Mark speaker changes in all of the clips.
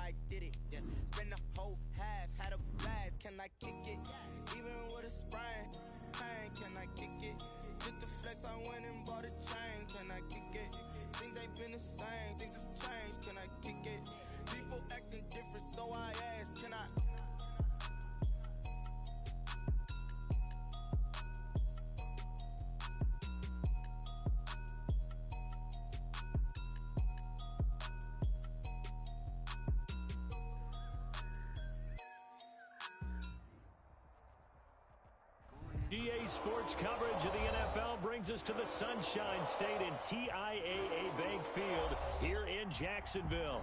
Speaker 1: I did it. Yeah. Spend the whole half, had a blast. Can I kick it? Even with a sprain, pain, can I kick it? Just to flex, I went and bought a chain. Can I kick it? Things ain't been the same, things have changed. Can I kick it? People acting different, so I ask, can I?
Speaker 2: EA Sports coverage of the NFL brings us to the Sunshine State in TIAA Bank Field here in Jacksonville.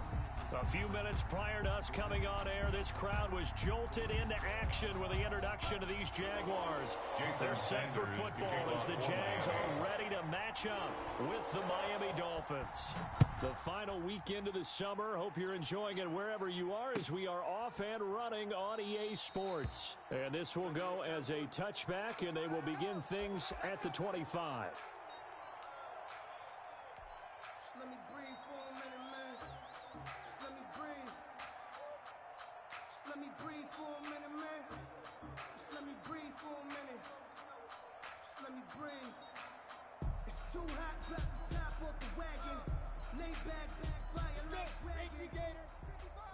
Speaker 2: A few minutes prior to us coming on air, this crowd was jolted into action with the introduction of these Jaguars. They're set for football as the Jags are ready to match up with the Miami Dolphins. The final weekend of the summer. Hope you're enjoying it wherever you are as we are off and running on EA Sports. And this will go as a touchback, and they will begin things at the 25.
Speaker 3: Just let me breathe for a minute, man. Just let me breathe. Just let me breathe for a minute, man. Just let me breathe for a minute. Just let me breathe. It's too hot, drop the top off the wagon. Lay back, fire like dragon. Gator. 55.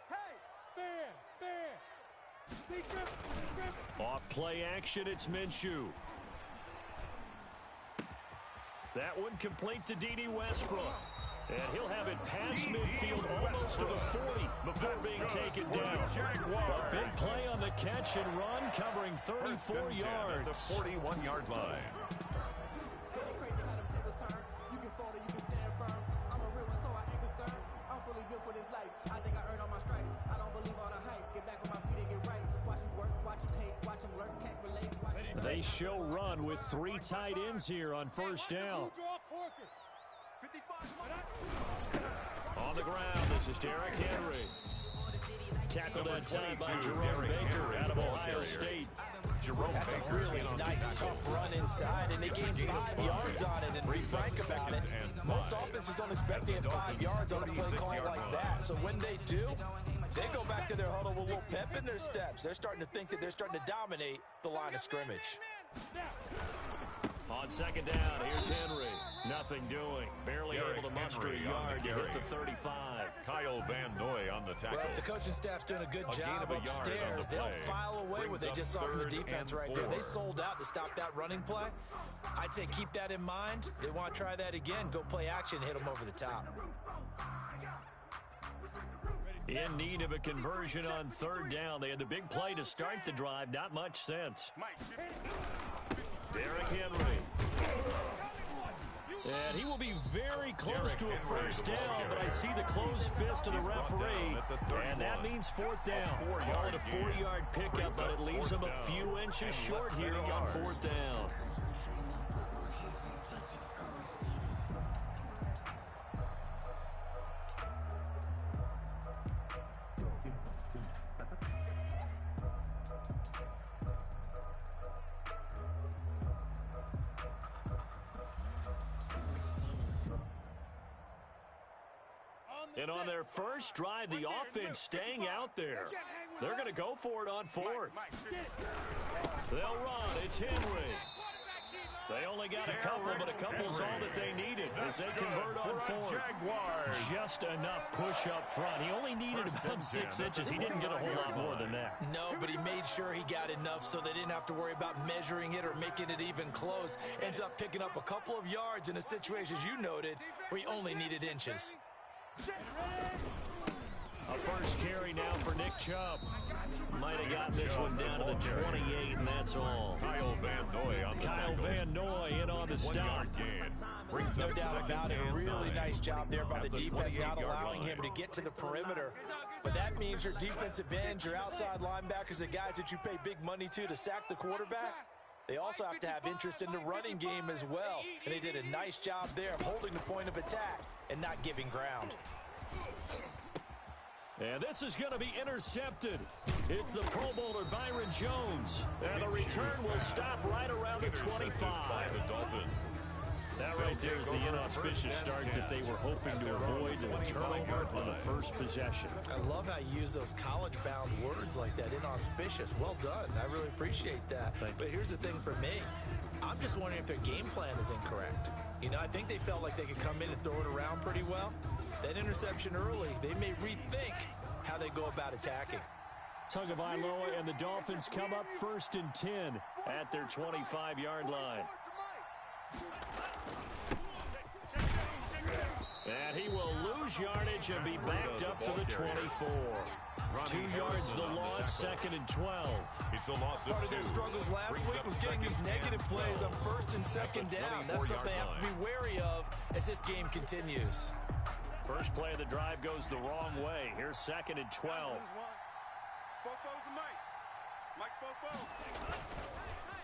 Speaker 3: Hey. Stand.
Speaker 2: Off play action, it's Minshew. That one complete to D.D. Westbrook. And he'll have it past midfield almost to the 40 before being taken down. A big play on the catch and run, covering 34 yards.
Speaker 4: At the 41-yard line.
Speaker 2: They show run with 3 tight ends here on first down. On the ground, this is Derrick Henry. Tackled that time by Jerome Baker out of Ohio State.
Speaker 5: That's a really nice, tough run inside, and they gained 5 yards on it. And be frank about it, most offenses don't expect to get 5 yards on a play call like that. So when they do, they go back to their huddle with a little pep in their steps. They're starting to think that they're starting to dominate the line of scrimmage.
Speaker 2: On second down, here's Henry. Nothing doing. Barely able to muster a yard to hit the 35.
Speaker 4: Kyle Van Noy on the tackle.
Speaker 5: Well, if the coaching staff's doing a good job upstairs, they'll file away what they just saw from the defense right there. They sold out to stop that running play. I'd say keep that in mind. If they want to try that again, go play action, hit them over the top.
Speaker 2: In need of a conversion on third down. They had the big play to start the drive. Not much sense. Derrick Henry. And he will be very close to a first down, but I see the closed fist of the referee, and that means fourth down. Call it a 4-yard pickup, but it leaves him a few inches short here on fourth down. And on their first drive, the offense staying out there. They're going to go for it on fourth. They'll run. It's Henry. They only got a couple, but a couple's all that they needed as they convert on fourth. Just enough push up front. He only needed about 6 inches. He didn't get a whole lot more than that.
Speaker 5: No, but he made sure he got enough so they didn't have to worry about measuring it or making it even close. Ends up picking up a couple of yards in a situation, as you noted, where he only needed inches.
Speaker 2: A first carry now for Nick Chubb. Might have gotten this one down to the 28, and that's all.
Speaker 4: Kyle Van Noy on the
Speaker 2: Kyle Van Noy in on the stop.
Speaker 5: No doubt about it. A really nice job there by the defense, not allowing him to get to the perimeter. But that means your defensive ends, your outside linebackers, the guys that you pay big money to sack the quarterback, they also have to have interest in the running game as well. And they did a nice job there of holding the point of attack and not giving ground.
Speaker 2: And this is going to be intercepted. It's the Pro Bowler Byron Jones. And the return will stop right around the 25. That right there is the inauspicious start that they were hoping to avoid, a turnover on the first possession.
Speaker 5: I love how you use those college-bound words like that, inauspicious. Well done. I really appreciate that. But here's the thing for me. I'm just wondering if their game plan is incorrect. You know, I think they felt like they could come in and throw it around pretty well. That interception early, they may rethink how they go about attacking.
Speaker 2: Tagovailoa and the Dolphins come up 1st and 10 at their 25-yard line. And he will lose yardage and be backed up to the 24. 2 yards the loss, 2nd and 12.
Speaker 4: It's a loss of 2.
Speaker 5: Part of their struggles last week was getting these negative plays on 1st and 2nd down. That's something they have to be wary of as this game continues.
Speaker 2: First play of the drive goes the wrong way. Here's 2nd and 12.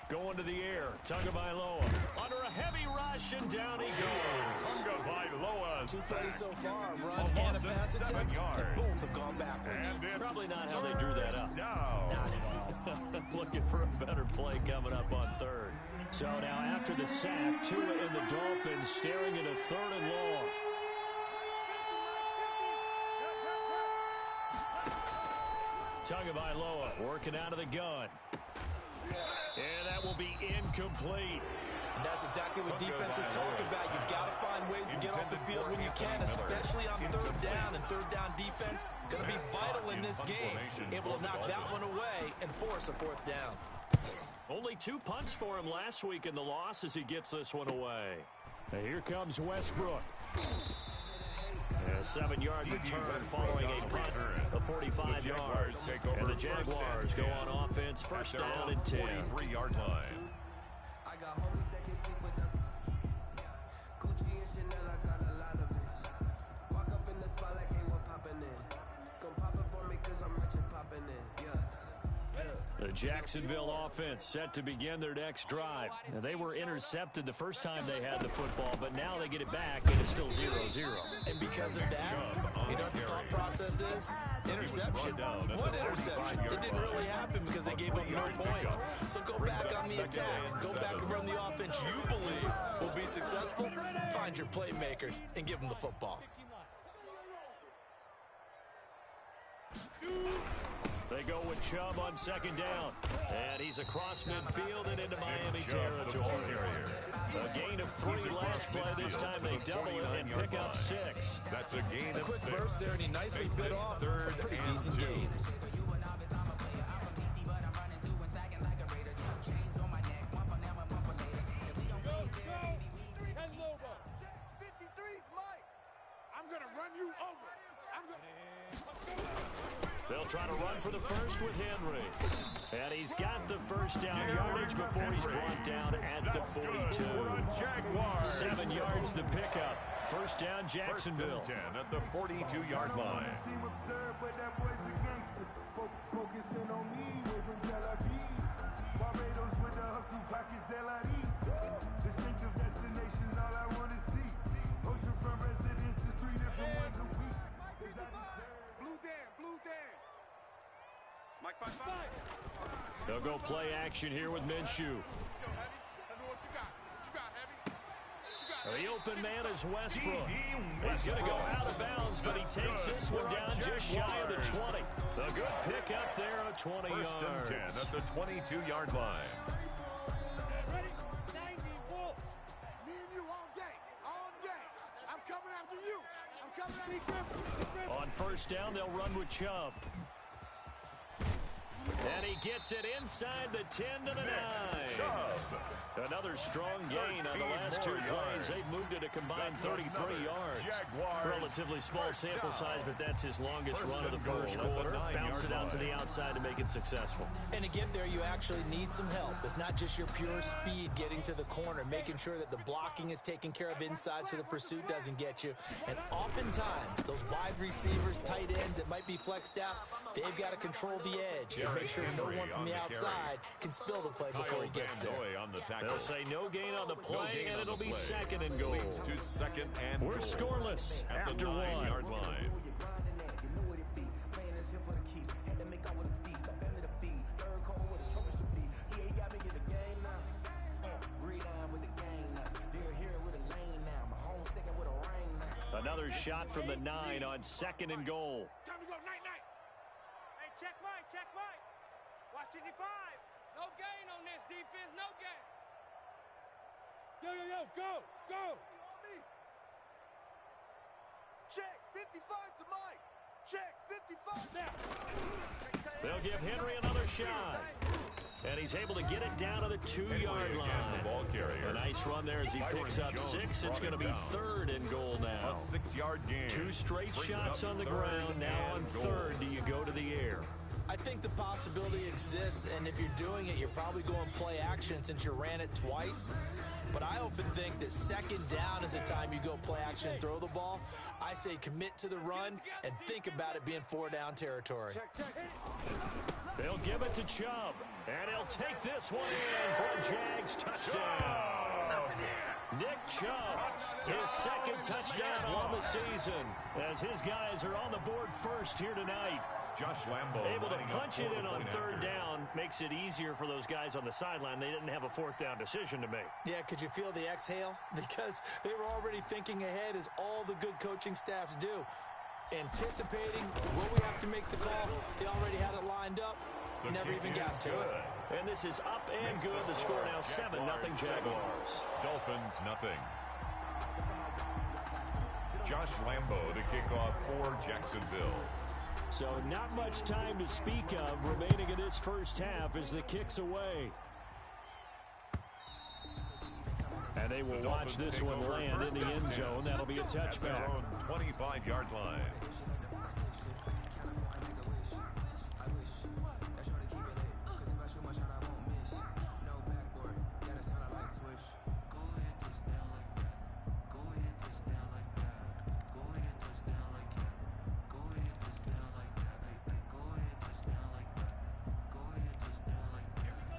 Speaker 2: Going to the air, Tagovailoa under a heavy rush, and down he goes.
Speaker 4: Tagovailoa.
Speaker 5: 2 plays so far, run and a pass attempt. Both have gone backwards.
Speaker 2: Probably not how they drew that up.
Speaker 4: Down.
Speaker 5: Not at all.
Speaker 2: Looking for a better play coming up on 3rd. So now after the sack, Tua and the Dolphins staring at a 3rd and long. Tagovailoa working out of the gun. And that will be incomplete.
Speaker 5: And that's exactly what defenses talk about. You've got to find ways to get off the field when you can, especially on 3rd down. And 3rd down defense going to be vital in this game. Able to knock that one away and force a 4th down.
Speaker 2: Only 2 punts for him last week in the loss as he gets this one away. And here comes Westbrook. A 7-yard return following a punt of 45 yards. And the Jaguars go on offense, 1st down and 10.
Speaker 4: 43-yard line.
Speaker 6: I got homies that can sleep with them. Gucci and Chanel, I got a lot of it. Walk up in the spot like they were popping in. Come pop it for me cause I'm rich and popping in. Yeah.
Speaker 2: The Jacksonville offense set to begin their next drive. Now, they were intercepted the first time they had the football, but now they get it back, and it's still 0-0.
Speaker 5: And because of that, you know what the thought process is? Interception. What interception? It didn't really happen because they gave up no points. So go back on the attack. Go back and run the offense you believe will be successful. Find your playmakers and give them the football.
Speaker 2: They go with Chubb on 2nd down. And he's across midfield and into Miami territory. A gain of 3 last play. This time they double it and pick up 6.
Speaker 4: That's a gain
Speaker 5: A
Speaker 4: of
Speaker 5: quick
Speaker 4: 6.
Speaker 5: burst there, and he nicely bit off a pretty decent gain.
Speaker 2: They'll try to run for the first with Henry. And he's got the 1st down yardage before he's brought down at the 42. 7 yards the pickup. 1st down Jacksonville.
Speaker 4: 10 at the 42-yard line.
Speaker 3: Focusing on me, way from Tel Aviv. Barbados with the hustle pockets, distinctive destinations, all I want to see. Oceanfront residences, 3 different ones a week. Blue Dan. Mike 5-5.
Speaker 2: They'll go play action here with Minshew. The open man is Westbrook. He's going to go out of bounds, but he takes this one down just shy of the 20. A good pick up there at 20 yards.
Speaker 4: 1st and 10 at the 22-yard line.
Speaker 3: Ready? 90 Wolf. Me and you all day. I'm coming after you. I'm coming after you.
Speaker 2: On 1st down, they'll run with Chubb. And he gets it inside the 10 to the 9. Another strong gain on the last 2 plays. They've moved it a combined 33 yards. Relatively small sample size, but that's his longest run of the first quarter. Bounce it out to the outside to make it successful.
Speaker 5: And again, there you actually need some help. It's not just your pure speed getting to the corner, making sure that the blocking is taken care of inside so the pursuit doesn't get you. And oftentimes, those wide receivers, tight ends that might be flexed out, they've got to control the edge and make sure no one from the outside can spill the play before he gets there.
Speaker 2: They'll say no gain on the play, and it'll be 2nd and goal.
Speaker 4: To 2nd and
Speaker 2: We're scoreless after 1.
Speaker 4: 9-yard line.
Speaker 2: Another shot from the 9 on 2nd and goal.
Speaker 3: Time to go, night, night. Hey, check Mike, check Mike. Watch 55. No gain on this defense, no gain. Yo, go, go.
Speaker 7: Check, 55 to Mike. Check, 55 now.
Speaker 2: They'll give Henry another shot. And he's able to get it down to the 2-yard line.
Speaker 4: The ball carrier.
Speaker 2: A nice run there as he picks up 6. It's going to be 3rd and goal now.
Speaker 4: A 6-yard gain.
Speaker 2: 2 straight shots on the ground. Now on 3rd, do you go to the air?
Speaker 5: I think the possibility exists, and if you're doing it, you're probably going play action since you ran it twice. But I often think that 2nd down is the time you go play action and throw the ball. I say commit to the run and think about it being 4-down territory.
Speaker 2: They'll give it to Chubb, and he'll take this one in for a Jags touchdown. Nick Chubb, his 2nd touchdown on the season, as his guys are on the board first here tonight.
Speaker 4: Josh Lambo
Speaker 2: able to punch it in on 3rd down makes it easier for those guys on the sideline. They didn't have a 4th down decision to make.
Speaker 5: Yeah, could you feel the exhale? Because they were already thinking ahead, as all the good coaching staffs do. Anticipating, will we have to make the call? They already had it lined up. Never even got to it.
Speaker 2: And this is up and good. The score now 7-0 Jaguars.
Speaker 4: Dolphins, nothing. Josh Lambo to kick off for Jacksonville.
Speaker 2: So not much time to speak of remaining in this first half as the kick's away. And they will watch this one land in the end zone. That'll be a touchback.
Speaker 4: At their own 25-yard line.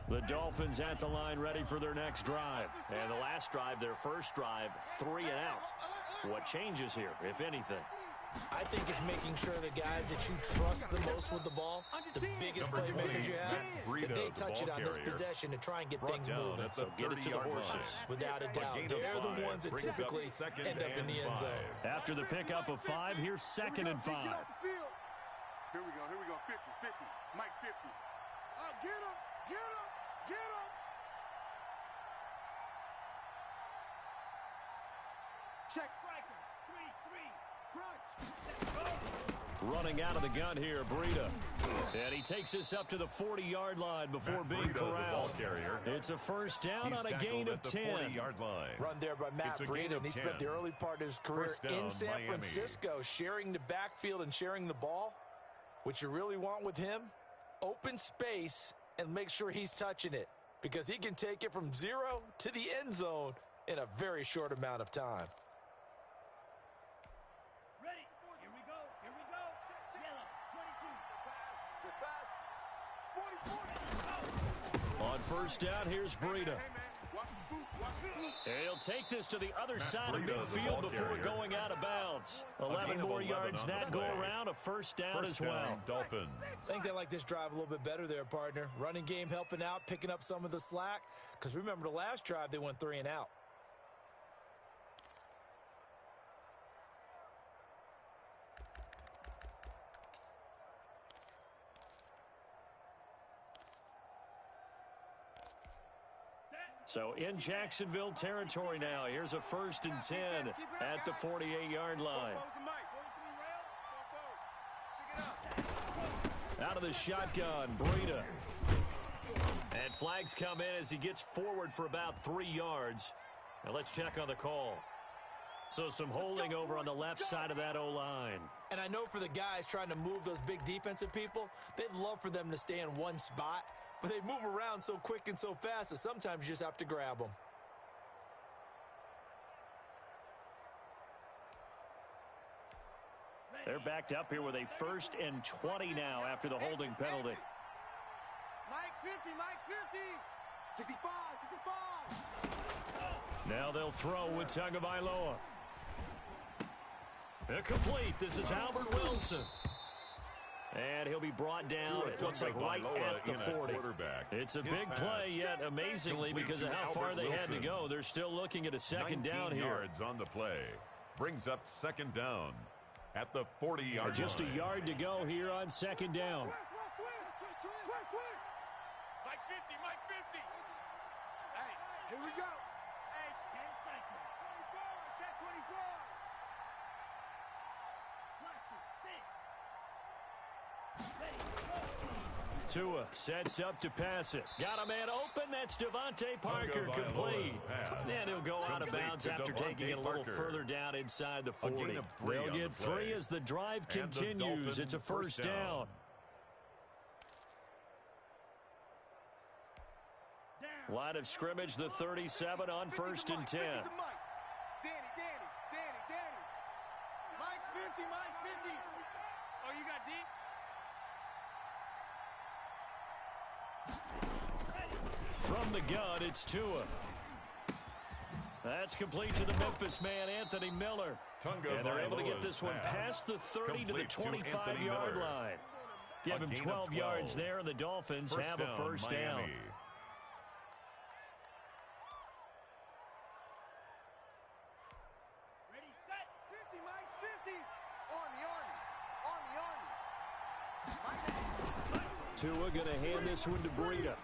Speaker 2: The Dolphins at the line ready for their next drive. And the last drive, their first drive, 3 and out. What changes here, if anything?
Speaker 5: I think it's making sure the guys that you trust the most with the ball, the biggest playmakers you have, that they touch it on this possession to try and get things moving.
Speaker 2: So get it to the horses.
Speaker 5: Without a doubt, they're the ones that typically end up in the end zone.
Speaker 2: After the pickup of 5, here's 2nd and 5.
Speaker 3: Here we go, 50, 50, Mike 50. Get him, get him. Get him! Check striker. 3-3. Crunch.
Speaker 2: Running out of the gun here, Breida. And he takes us up to the 40-yard line before being corralled. It's a first down on a gain of 10.
Speaker 5: Run there by Matt Breida, and he spent the early part of his career in San Francisco sharing the backfield and sharing the ball. What you really want with him, open space, and make sure he's touching it, because he can take it from 0 to the end zone in a very short amount of time.
Speaker 3: Ready. Here we go. Yellow, 22.
Speaker 2: On first down, here's Breida. He'll take this to the other side of midfield before going out of bounds. 11 more yards that go around, a first down as well.
Speaker 4: Dolphins.
Speaker 5: I think they like this drive a little bit better there, partner. Running game helping out, picking up some of the slack. Because remember, the last drive, they went 3 and out.
Speaker 2: So in Jacksonville territory now. Here's a 1st and 10 at the 48-yard line. Out of the shotgun, Breida. And flags come in as he gets forward for about 3 yards. Now let's check on the call. So some holding over on the left side of that O-line.
Speaker 5: And I know for the guys trying to move those big defensive people, they'd love for them to stay in one spot. But they move around so quick and so fast that sometimes you just have to grab them.
Speaker 2: They're backed up here with a 1st and 20 now after the holding penalty.
Speaker 3: Mike 50, Mike 50. 65, 65.
Speaker 2: Now they'll throw with Tagovailoa. Incomplete. This is Albert Wilson. And he'll be brought down, it looks like, right at the 40. It's a big play, yet amazingly, because of how far they had to go, they're still looking at a 2nd down here.
Speaker 4: Yards on the play. brings up second down at the 40-yard line.
Speaker 2: Just a yard to go here on second down.
Speaker 7: Mike 50, Mike 50. Hey, here we go. Hey, 10 seconds. 24, check 24.
Speaker 2: Tua sets up to pass it. Got a man open. That's Devontae Parker complete. And he'll go out of bounds after taking it a little further down inside the 40. They'll get free as the drive continues. It's a first down. Line of scrimmage, the 37 on first and 10.
Speaker 7: Danny. Mike's 50, Mike's 50. Oh, you got deep?
Speaker 2: From the gun, it's Tua. That's complete to the Memphis man, Anthony Miller. And they're able to get this one past the 30 to the 25-yard line. Give him 12 yards there, and the Dolphins have a first down.
Speaker 7: Ready, set. 50, Mike's 50. Army.
Speaker 2: Tua going to hand this one to Breida.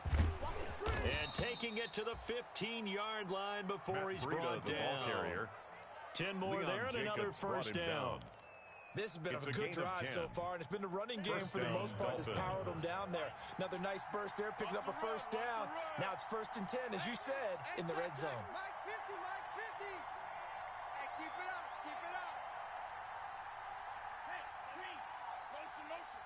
Speaker 2: And taking it to the 15-yard line before he's brought down. 10 more there and another first down.
Speaker 5: This has been a good drive so far, and it's been the running game for the most part that's powered them down there. Another nice burst there, picking up a first down. Now it's first and 10, as you said, in the red zone.
Speaker 7: Mike 50, Mike 50. Hey, keep it up, keep it up. Hey, green. Motion.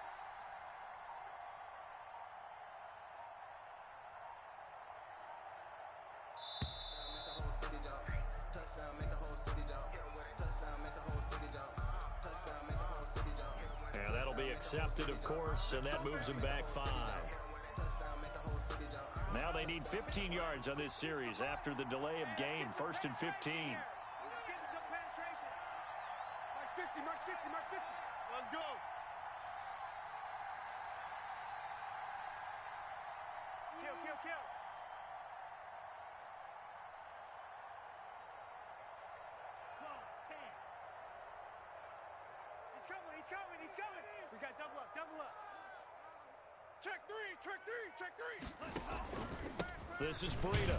Speaker 2: And that'll be accepted, of course, and that moves him back 5. Now they need 15 yards on this series after the delay of game. First and 15.
Speaker 7: Let's get some penetration. Mike's 50, Mike's 50. Let's go. Kill. Close, 10. He's coming. We got double up. Check three.
Speaker 2: This is Breida.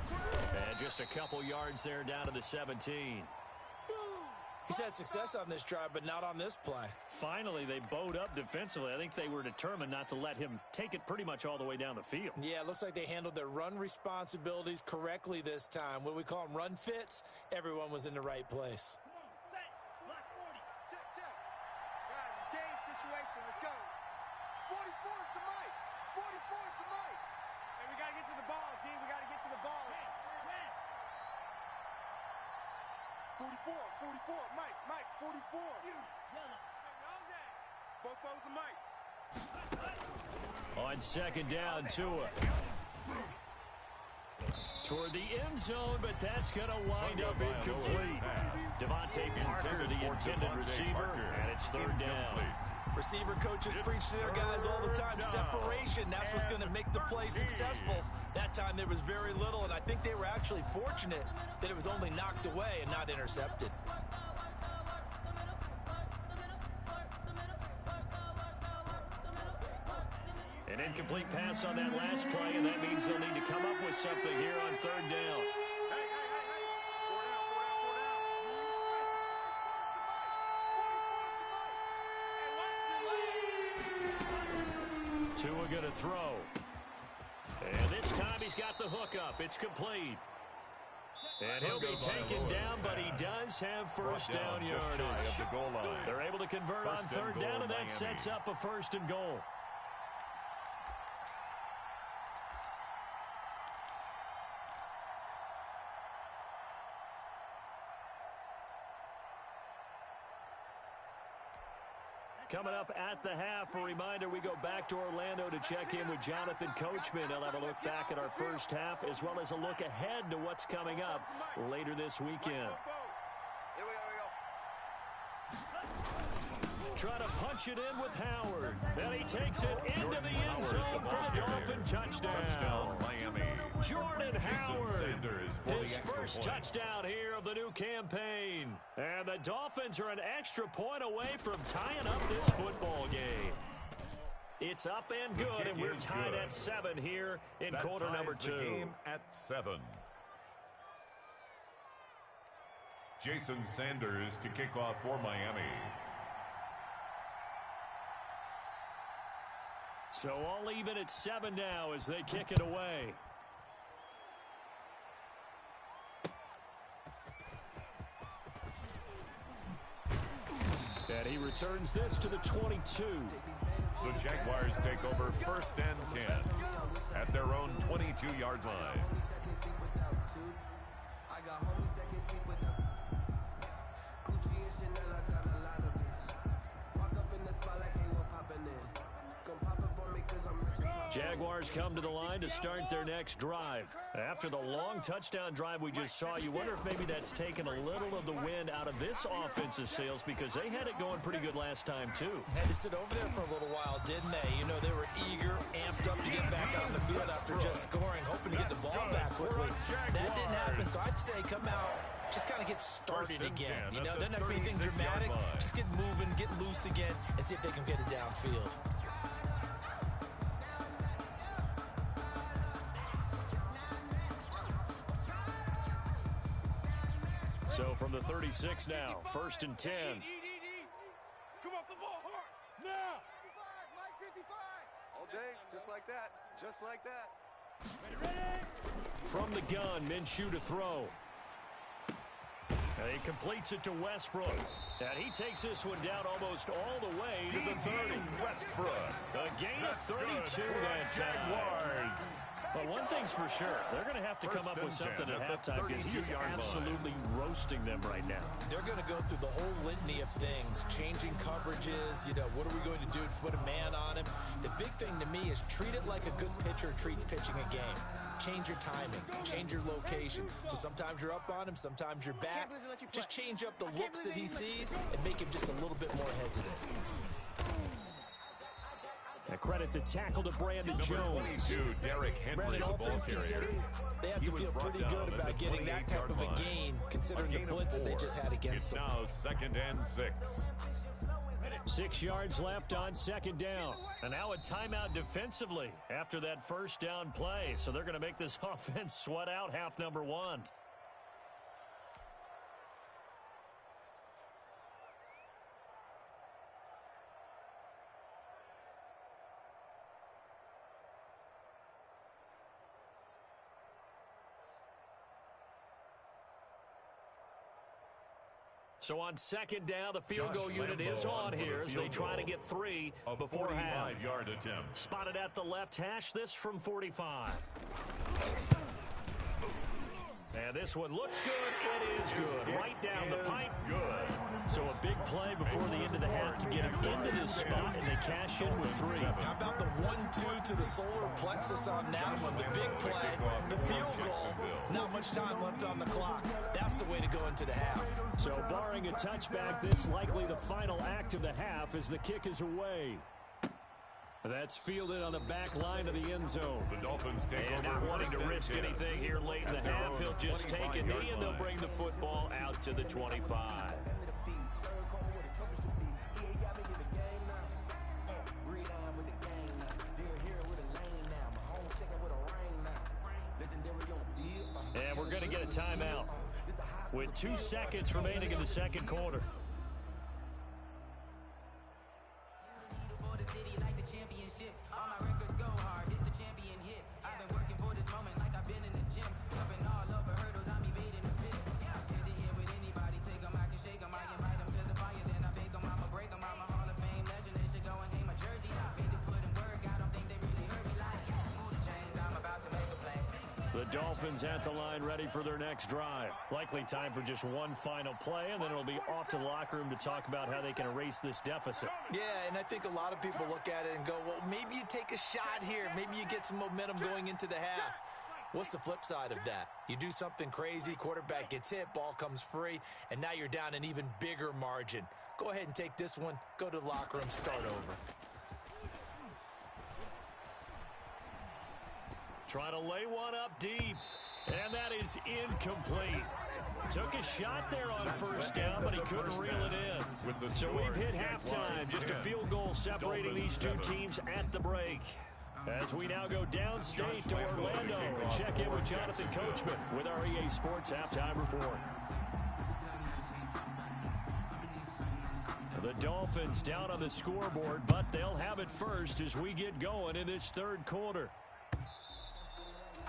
Speaker 2: And just a couple yards there down to the 17.
Speaker 5: He's had success on this drive, but not on this play.
Speaker 2: Finally, they bowed up defensively. I think they were determined not to let him take it pretty much all the way down the field.
Speaker 5: Yeah, it looks like they handled their run responsibilities correctly this time. What we call them run fits, everyone was in the right place.
Speaker 7: Check. Guys, it's game situation. Let's go. 44 is the Mike. And we got to get to the ball, D. We got to get to the ball. 44. Mike, 44. Both of Mike.
Speaker 2: On second down, Tua. Toward the end zone, but that's going to wind up incomplete. Devontae Parker, the intended receiver, and it's third down.
Speaker 5: Receiver coaches preach to their guys all the time. Separation, that's what's going to make the play successful. That time there was very little, and I think they were actually fortunate that it was only knocked away and not intercepted.
Speaker 2: An incomplete pass on that last play, and that means they'll need to come up with something here on third down. Tua going to throw. And this time he's got the hook up. It's complete. And he'll be taken down, but he does have first down yardage. They're able to convert on third down, and that sets up a first and goal. Coming up at the half, a reminder, we go back to Orlando to check in with Jonathan Coachman. He'll have a look back at our first half as well as a look ahead to what's coming up later this weekend.
Speaker 7: Here we go.
Speaker 2: Try to punch it in with Howard. Then he takes it into the end zone for the Dolphin touchdown.
Speaker 4: Miami.
Speaker 2: Jordan Howard.
Speaker 4: Sanders for
Speaker 2: His
Speaker 4: the extra
Speaker 2: first
Speaker 4: point.
Speaker 2: touchdown here of the new campaign. And the Dolphins are an extra point away from tying up this football game. It's up and
Speaker 4: The
Speaker 2: good,
Speaker 4: kick
Speaker 2: and we're
Speaker 4: is
Speaker 2: tied
Speaker 4: good.
Speaker 2: at 7 here in
Speaker 4: That
Speaker 2: quarter
Speaker 4: ties
Speaker 2: number
Speaker 4: the
Speaker 2: 2.
Speaker 4: game at 7. Jason Sanders to kick off for Miami.
Speaker 2: So all even at 7 now as they kick it away. And he returns this to the 22.
Speaker 4: The Jaguars take over 1st and 10 at their own 22-yard line.
Speaker 6: I got homies that can sleep without Gucci and Chanel, I got a lot of it. Walk up in the spot like they were popping in. Come pop it for me cause I'm rich and poppin'.
Speaker 2: Jaguars come to the line to start their next drive. After the long touchdown drive we just saw, you wonder if maybe that's taken a little of the wind out of this offensive sails because they had it going pretty good last time too.
Speaker 5: Had to sit over there for a little while, didn't they? You know, they were eager, amped up to get back out on the field after just scoring, hoping to get the ball back quickly. That didn't happen, so I'd say come out, just kind of get started again. You know, doesn't have to be anything dramatic. Just get moving, get loose again, and see if they can get it downfield.
Speaker 2: So from the 36 now, 1st and 10.
Speaker 7: Come off the ball hard. Now. 55, Mike 55. All day, just like that. Just like that. Ready?
Speaker 2: From the gun, Minshew to throw. And he completes it to Westbrook. And he takes this one down almost all the way to the 30.
Speaker 4: Westbrook.
Speaker 2: A gain of 32 that time.
Speaker 4: Jaguars.
Speaker 2: Well, one thing's for sure. They're going to have to come up with something at halftime because he is
Speaker 4: 32-yard
Speaker 2: absolutely roasting them right now.
Speaker 5: They're going to go through the whole litany of things, changing coverages, you know, what are we going to do to put a man on him? The big thing to me is treat it like a good pitcher treats pitching a game. Change your timing, change your location. So sometimes you're up on him, sometimes you're back. Just change up the looks that he sees and make him just a little bit more hesitant.
Speaker 2: A credit the tackle to Brandon Jones.
Speaker 4: 22, Derrick Henry,
Speaker 5: Brandon,
Speaker 4: the
Speaker 5: all
Speaker 4: ball
Speaker 5: things
Speaker 4: carrier.
Speaker 5: considered, they have
Speaker 4: He
Speaker 5: to
Speaker 4: was
Speaker 5: feel
Speaker 4: brought
Speaker 5: pretty
Speaker 4: down
Speaker 5: good
Speaker 4: at
Speaker 5: about
Speaker 4: the
Speaker 5: getting that type
Speaker 4: 28-yard
Speaker 5: of a
Speaker 4: line.
Speaker 5: gain, considering the
Speaker 4: A gain of
Speaker 5: blitz that they
Speaker 4: 4.
Speaker 5: just had against
Speaker 4: It's
Speaker 5: them.
Speaker 4: now 2nd and 6.
Speaker 2: 6 yards left on 2nd down. And now a timeout defensively after that first down play. So they're going to make this offense sweat out half number 1. So on 2nd down, the field goal unit is on here as they try to get 3 before half.
Speaker 4: 45-yard attempt.
Speaker 2: Spotted at the left hash, this from 45. And this one looks good. It is good. Right down the pipe.
Speaker 4: Good.
Speaker 2: So a big play before the end of the half to get him into this spot, and they cash in with 3.
Speaker 5: How about the 1-2 to the solar plexus on that one? The big play, the field goal. Not much time left on the clock. That's the way to go into the half.
Speaker 2: So barring a touchback, this likely the final act of the half as the kick is away. That's fielded on the back line of the end zone.
Speaker 4: The Dolphins take
Speaker 2: And
Speaker 4: over
Speaker 2: not wanting to
Speaker 4: 1st and
Speaker 2: risk
Speaker 4: 10
Speaker 2: anything here late in the
Speaker 4: at their
Speaker 2: half,
Speaker 4: own
Speaker 2: he'll just take a
Speaker 4: 25-yard
Speaker 2: knee and they'll
Speaker 4: line.
Speaker 2: bring the football out to the 25. And we're going to get a timeout with 2 seconds remaining in the second quarter. The Dolphins at the line ready for their next drive. Likely time for just one final play, and then it'll be off to the locker room to talk about how they can erase this deficit.
Speaker 5: Yeah, and I think a lot of people look at it and go, well, maybe you take a shot here. Maybe you get some momentum going into the half. What's the flip side of that? You do something crazy, quarterback gets hit, ball comes free, and now you're down an even bigger margin. Go ahead and take this one, go to the locker room, start over.
Speaker 2: Trying to lay one up deep. And that is incomplete. Took a shot there on first down, but he couldn't reel it in. So we've hit halftime. Just a field goal separating these two teams at the break. As we now go downstate to Orlando and check in with Jonathan Coachman with our EA Sports Halftime Report. The Dolphins down on the scoreboard, but they'll have it first as we get going in this third quarter.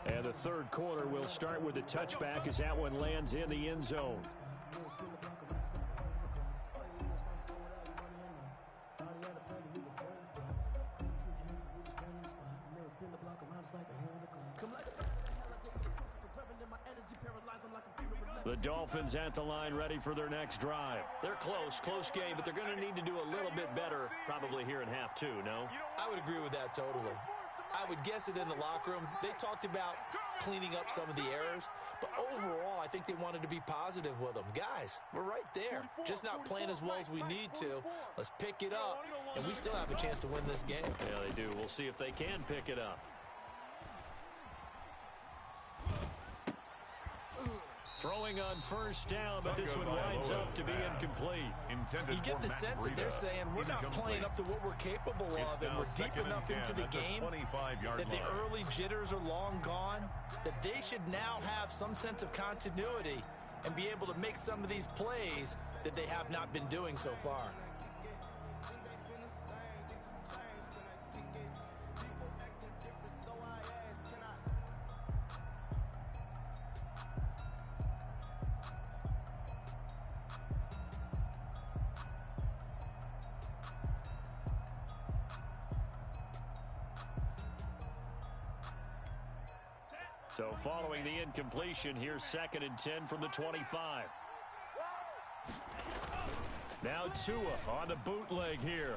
Speaker 2: And the third quarter will start with a touchback as that one lands in the end zone. The Dolphins at the line ready for their next drive. They're close game, but they're going to need to do a little bit better probably here in half two, no?
Speaker 5: I would agree with that totally. I would guess it in the locker room. They talked about cleaning up some of the errors, but overall, I think they wanted to be positive with them. Guys, we're right there. Just not playing as well as we need to. Let's pick it up, and we still have a chance to win this game.
Speaker 2: Yeah, they do. We'll see if they can pick it up. Throwing on first down, but this one winds up to be incomplete.
Speaker 5: You get the sense that they're saying we're not playing up to what we're capable of, and we're deep enough into the game that the early jitters are long gone, that they should now have some sense of continuity and be able to make some of these plays that they have not been doing so far.
Speaker 2: So following the incompletion, here's 2nd and 10 from the 25. Now Tua on the bootleg here.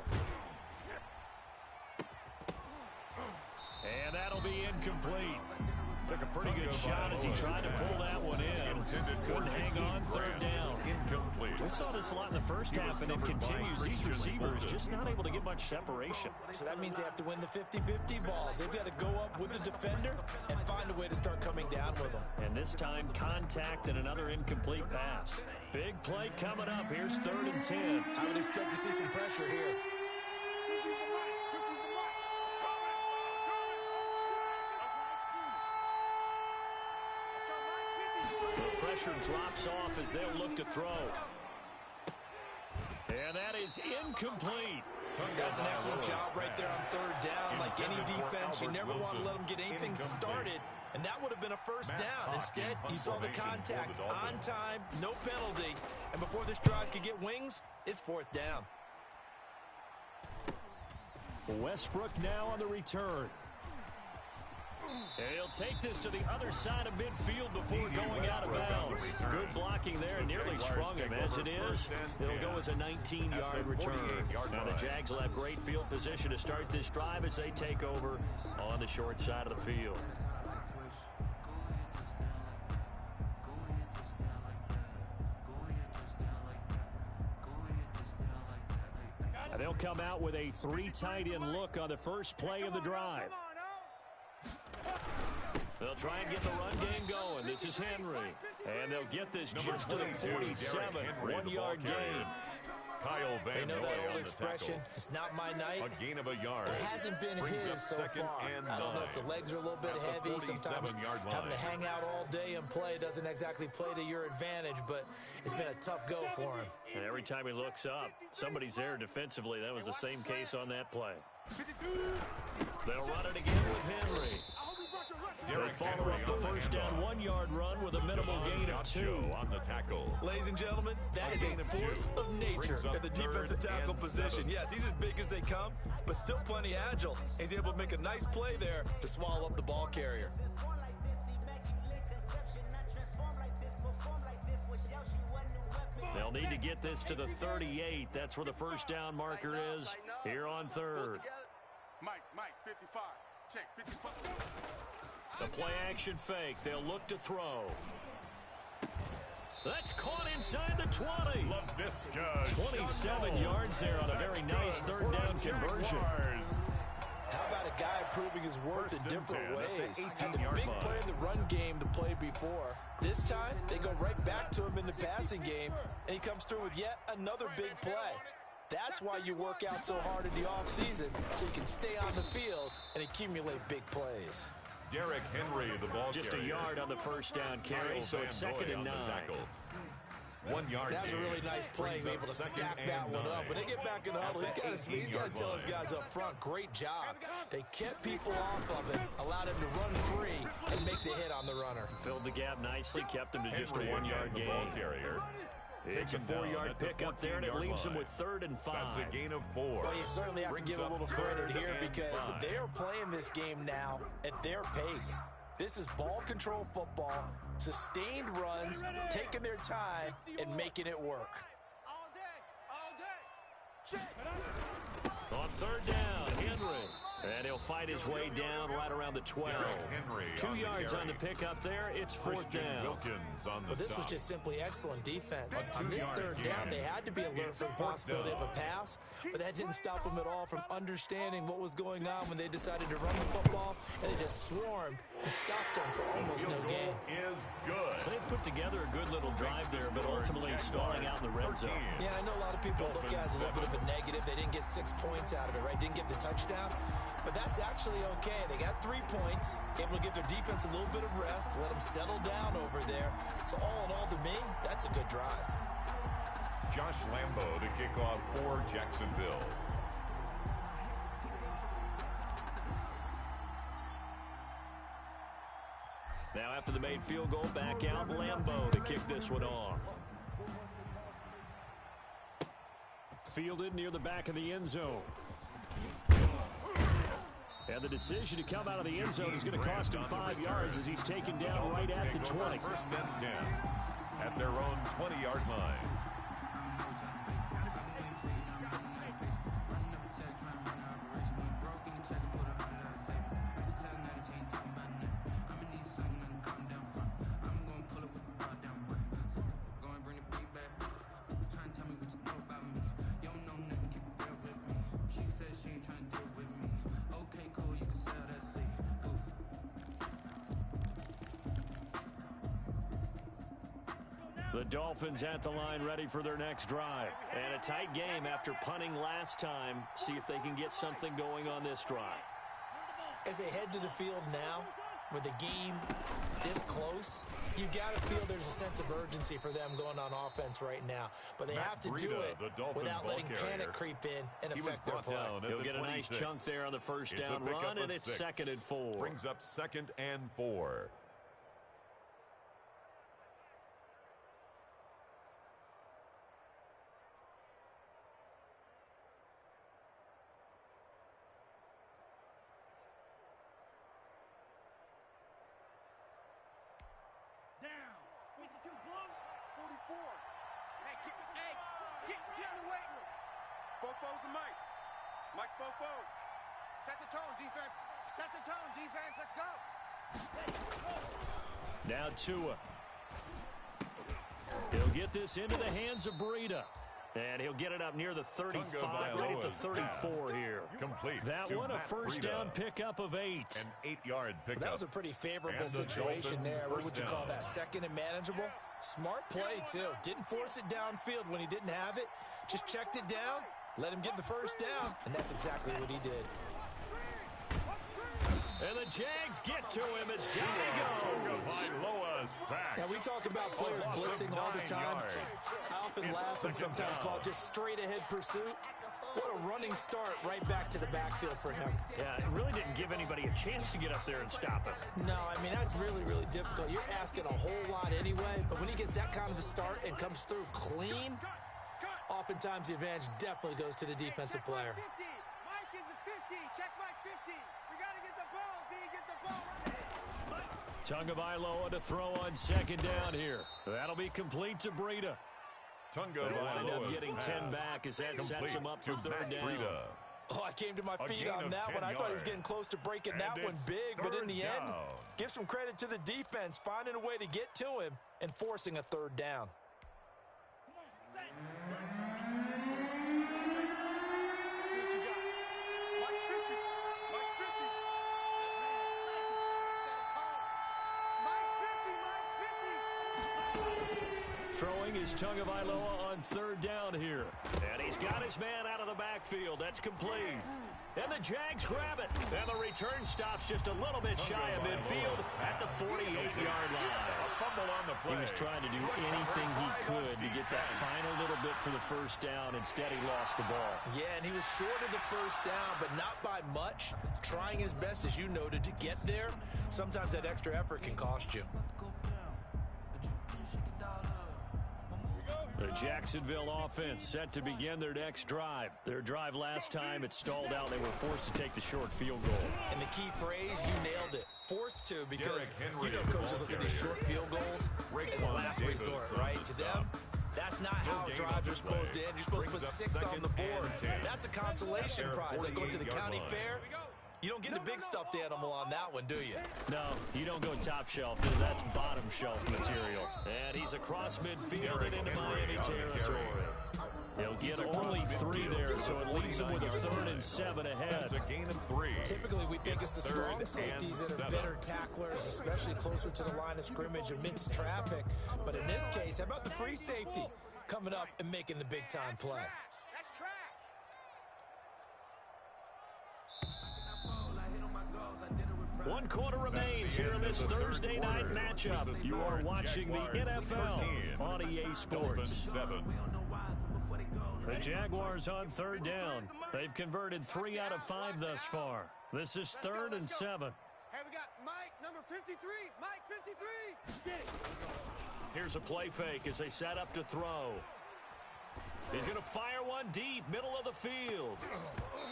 Speaker 2: And that'll be incomplete. Took a pretty good shot as he tried to pull that one in. Couldn't hang on, third down. We saw this a lot in the first half, and it continues. These receivers just not able to get much separation.
Speaker 5: So that means they have to win the 50-50 balls. They've got to go up with the defender and find a way to start coming down with them.
Speaker 2: And this time, contact and another incomplete pass. Big play coming up. Here's 3rd and 10.
Speaker 5: I would expect to see some pressure here.
Speaker 2: Pressure drops off as they'll look to throw. And that is incomplete.
Speaker 5: That's an excellent job right there on 3rd down. Like any defense, you never want to let them get anything started, and that would have been a first down. Instead, you saw the contact on time, no penalty, and before this drive could get wings, it's 4th down.
Speaker 2: Westbrook now on the return. And he'll take this to the other side of midfield before going out of bounds. Good blocking there, and nearly sprung him. As it is, it'll go as a 19-yard return. Now the Jags will have great field position to start this drive as they take over on the short side of the field. And they'll come out with a 3 tight end look on the first play of the drive. They'll try and get the run game going. This is Henry. And they'll get this just to the 47. 1-yard gain.
Speaker 4: Kyle Van
Speaker 5: They know that old expression, it's not my night.
Speaker 4: A gain of a yard.
Speaker 5: It hasn't been his so far. I don't know if the legs are a little bit heavy. Sometimes having to hang out all day and play doesn't exactly play to your advantage, but it's been a tough go for him.
Speaker 2: And every time he looks up, somebody's there defensively. That was the same case on that play. They'll run it again with Henry. They follow up the first down 1-yard run with a minimal gain of 2
Speaker 4: on the tackle.
Speaker 5: Ladies and gentlemen, that is a force of nature at the defensive tackle position. Yes, he's as big as they come, but still plenty agile. He's able to make a nice play there to swallow up the ball carrier.
Speaker 2: They'll need to get this to the 38. That's where the first down marker is here on 3rd.
Speaker 7: Mike, 55. Check, 55.
Speaker 2: The play action fake. They'll look to throw. That's caught inside the 20. 27 yards there on a very nice 3rd down conversion.
Speaker 5: How about a guy proving his worth in different ways. Had a
Speaker 4: 18-yard
Speaker 5: big
Speaker 4: line.
Speaker 5: play in the run game the play before. This time, they go right back to him in the passing game, and he comes through with yet another big play. That's why you work out so hard in the offseason, so you can stay on the field and accumulate big plays.
Speaker 4: Derrick Henry, the ball
Speaker 2: Just
Speaker 4: carrier.
Speaker 2: a yard on the first down carry, so it's second and 9.
Speaker 4: 1 yard.
Speaker 5: That was a really nice play,
Speaker 4: Brings
Speaker 5: able to
Speaker 4: up second
Speaker 5: stack
Speaker 4: and
Speaker 5: that one
Speaker 4: 9.
Speaker 5: up. When they get back in the huddle, he's got to tell his guys up front, great job. They kept people off of him, allowed him to run free, and make the hit on the runner.
Speaker 2: Filled the gap nicely, kept him to just a
Speaker 4: Henry
Speaker 2: 1-yard
Speaker 4: again, the
Speaker 2: gain.
Speaker 4: ball carrier.
Speaker 2: It's a
Speaker 4: Taken down
Speaker 2: 4-yard
Speaker 4: at the
Speaker 2: pickup there, and it
Speaker 4: 14-yard
Speaker 2: leaves him
Speaker 4: line.
Speaker 2: with 3rd and 5.
Speaker 4: That's a gain of 4.
Speaker 5: Well, you certainly have to
Speaker 4: Brings
Speaker 5: give a
Speaker 4: up
Speaker 5: little credit
Speaker 4: 3rd
Speaker 5: here
Speaker 4: and
Speaker 5: because
Speaker 4: 5.
Speaker 5: they're playing this game now at their pace. This is ball control football, sustained runs, taking their time, and making it work.
Speaker 2: On 3rd down, Henry. And he'll fight his way down right around the 12.
Speaker 4: Henry
Speaker 2: 2
Speaker 4: on the
Speaker 2: yards on the
Speaker 4: carry.
Speaker 2: pickup there. It's 4th down.
Speaker 4: Wilkins on the
Speaker 5: Well, this
Speaker 4: stop.
Speaker 5: was just simply excellent defense.
Speaker 4: A
Speaker 5: On this
Speaker 4: 2-yard
Speaker 5: 3rd down,
Speaker 4: gain.
Speaker 5: they had to be alert for the possibility of a pass, but that didn't stop them at all from understanding what was going on when they decided to run the football, and they just swarmed and stopped them for almost no
Speaker 4: Field
Speaker 5: gain.
Speaker 4: goal is good.
Speaker 2: So they put together a good little drive there, but ultimately stalling out in the red zone.
Speaker 5: Yeah, I know a lot of people look at it as a little bit of a negative. They didn't get 6 points out of it, right? Didn't get the touchdown. But that's actually okay. They got 3 points, able to give their defense a little bit of rest, let them settle down over there. So all in all, to me, that's a good drive.
Speaker 4: Josh Lambo to kick off for Jacksonville.
Speaker 2: Now after the made field goal, back out Lambo to kick this one off. Fielded near the back of the end zone. And the decision to come out of the end zone is going to cost him 5 yards as he's taken down right at the 20.
Speaker 4: 1st and 10 at their own 20-yard line.
Speaker 2: The Dolphins at the line ready for their next drive. And a tight game after punting last time. See if they can get something going on this drive.
Speaker 5: As they head to the field now, with the game this close, you've got to feel there's a sense of urgency for them going on offense right now. But they have to do it without letting panic creep in and affect their play.
Speaker 2: He'll get a nice chunk there on the first down run, and it's 2nd and 4.
Speaker 4: Brings up 2nd and 4.
Speaker 3: Down. 52 blue. 44. Hey, get in the weight room. Fofo's the Mike. Mike's Fofo. Set the tone, defense. Set the tone, defense. Let's go.
Speaker 2: Now Tua. He'll get this into the hands of Breida. And he'll get it up near the 35, right at the 34 here.
Speaker 4: Complete.
Speaker 2: That one, a first down pickup of 8.
Speaker 4: An 8-yard pickup.
Speaker 5: That was a pretty favorable
Speaker 4: And the
Speaker 5: situation
Speaker 4: Dolphins
Speaker 5: there. What would you
Speaker 4: first
Speaker 5: call
Speaker 4: down.
Speaker 5: that? 2nd and manageable? Smart play, too. Didn't force it downfield when he didn't have it. Just checked it down, let him get the first down, and that's exactly what he did.
Speaker 2: And the Jags get to him as down he goes.
Speaker 5: Now, we talk about players blitzing all the time. I often laugh and sometimes call it just straight-ahead pursuit. What a running start right back to the backfield for him.
Speaker 2: Yeah, it really didn't give anybody a chance to get up there and stop him.
Speaker 5: No, I mean, that's really, really difficult. You're asking a whole lot anyway, but when he gets that kind of a start and comes through clean, oftentimes the advantage definitely goes to the defensive player.
Speaker 3: Mike is a 50. Check Mike 50. We got to get the ball, D. Get the ball.
Speaker 2: Tagovailoa to throw on 2nd down here. That'll be complete to Breida. They'll wind up getting 10 back as that sets him up for 3rd down.
Speaker 5: Oh, I came to my feet on that one. I thought he was getting close to breaking that one big, but in the end, give some credit to the defense, finding a way to get to him and forcing a 3rd down.
Speaker 3: Mike 50. Mike 50.
Speaker 2: Throwing is Tagovailoa on third down here. And he's got his man out of the backfield. That's complete. And the Jags grab it. And the return stops just a little bit shy of midfield at the 48-yard line.
Speaker 4: A fumble on the play.
Speaker 2: He was trying to do anything he could to get that final little bit for the first down. Instead, he lost the ball.
Speaker 5: Yeah, and he was short of the first down, but not by much. Trying his best, as you noted, to get there. Sometimes that extra effort can cost you.
Speaker 2: The Jacksonville offense set to begin their next drive. Their drive last time, it stalled out. They were forced to take the short field goal.
Speaker 5: And the key phrase, you nailed it. Forced to, because you know coaches look at these short field goals as a last resort, right? To them, that's not how drives are supposed to end. You're supposed to put 6 on the board. That's a consolation prize. Like going to the county fair. You don't get the big stuffed animal on that one, do you?
Speaker 2: No, you don't go top shelf. That's bottom shelf material. And he's across midfield and into Miami territory. He'll get only 3 there, so it leaves him with a 3rd and 7 ahead.
Speaker 4: That's a gain of 3.
Speaker 5: Typically, we think it's the strong safeties that are better tacklers, especially closer to the line of scrimmage amidst traffic. But in this case, how about the free safety coming up and making the big-time play?
Speaker 3: That's trash.
Speaker 2: 1 quarter remains here in this Thursday night matchup. You are watching the NFL on EA Sports. The Jaguars on 3rd down. They've converted 3 out of 5 thus far. This is 3rd and 7.
Speaker 3: Hey, we got Mike, number 53. Mike, 53.
Speaker 2: Here's a play fake as they set up to throw. He's going to fire one deep, middle of the field.